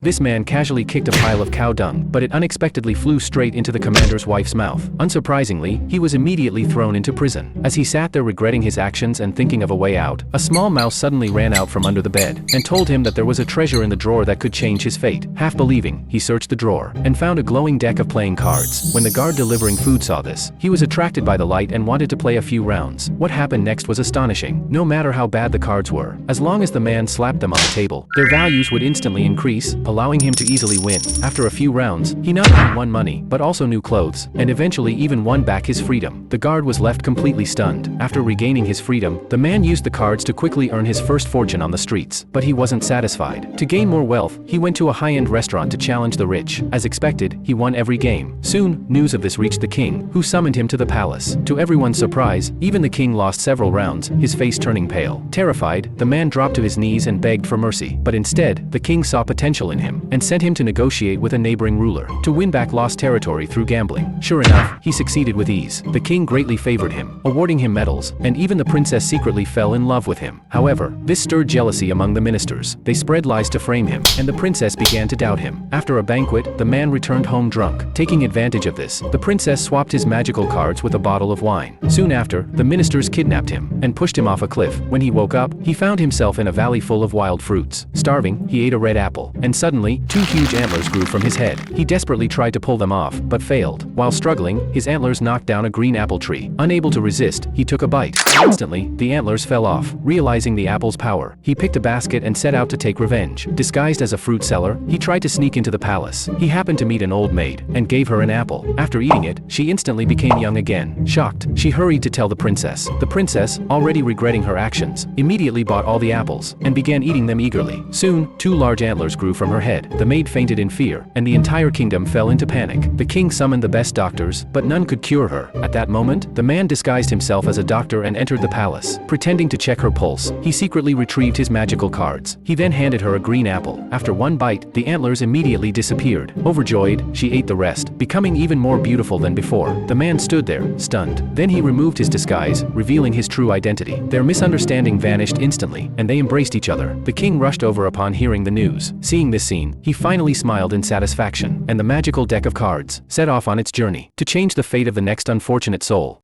This man casually kicked a pile of cow dung, but it unexpectedly flew straight into the commander's wife's mouth. Unsurprisingly, he was immediately thrown into prison. As he sat there regretting his actions and thinking of a way out, a small mouse suddenly ran out from under the bed and told him that there was a treasure in the drawer that could change his fate. Half believing, he searched the drawer and found a glowing deck of playing cards. When the guard delivering food saw this, he was attracted by the light and wanted to play a few rounds. What happened next was astonishing. No matter how bad the cards were, as long as the man slapped them on the table, their values would instantly increase, allowing him to easily win. After a few rounds, he not only won money, but also new clothes, and eventually even won back his freedom. The guard was left completely stunned. After regaining his freedom, the man used the cards to quickly earn his first fortune on the streets. But he wasn't satisfied. To gain more wealth, he went to a high-end restaurant to challenge the rich. As expected, he won every game. Soon, news of this reached the king, who summoned him to the palace. To everyone's surprise, even the king lost several rounds, his face turning pale. Terrified, the man dropped to his knees and begged for mercy. But instead, the king saw potential in him and sent him to negotiate with a neighboring ruler to win back lost territory through gambling. Sure enough, he succeeded with ease. The king greatly favored him, awarding him medals, and even the princess secretly fell in love with him. However, this stirred jealousy among the ministers. They spread lies to frame him, and the princess began to doubt him. After a banquet, the man returned home drunk. Taking advantage of this, the princess swapped his magical cards with a bottle of wine. Soon after, the ministers kidnapped him and pushed him off a cliff. When he woke up, he found himself in a valley full of wild fruits. Starving, he ate a red apple, and suddenly, two huge antlers grew from his head. He desperately tried to pull them off, but failed. While struggling, his antlers knocked down a green apple tree. Unable to resist, he took a bite. Instantly, the antlers fell off. Realizing the apple's power, he picked a basket and set out to take revenge. Disguised as a fruit seller, he tried to sneak into the palace. He happened to meet an old maid and gave her an apple. After eating it, she instantly became young again. Shocked, she hurried to tell the princess. The princess, already regretting her actions, immediately bought all the apples and began eating them eagerly. Soon, two large antlers grew from her head. The maid fainted in fear, and the entire kingdom fell into panic. The king summoned the best doctors, but none could cure her. At that moment, the man disguised himself as a doctor and entered the palace. Pretending to check her pulse, he secretly retrieved his magical cards. He then handed her a green apple. After one bite, the antlers immediately disappeared. Overjoyed, she ate the rest, becoming even more beautiful than before. The man stood there, stunned. Then he removed his disguise, revealing his true identity. Their misunderstanding vanished instantly, and they embraced each other. The king rushed over upon hearing the news. Seeing this scene, he finally smiled in satisfaction, and the magical deck of cards set off on its journey to change the fate of the next unfortunate soul.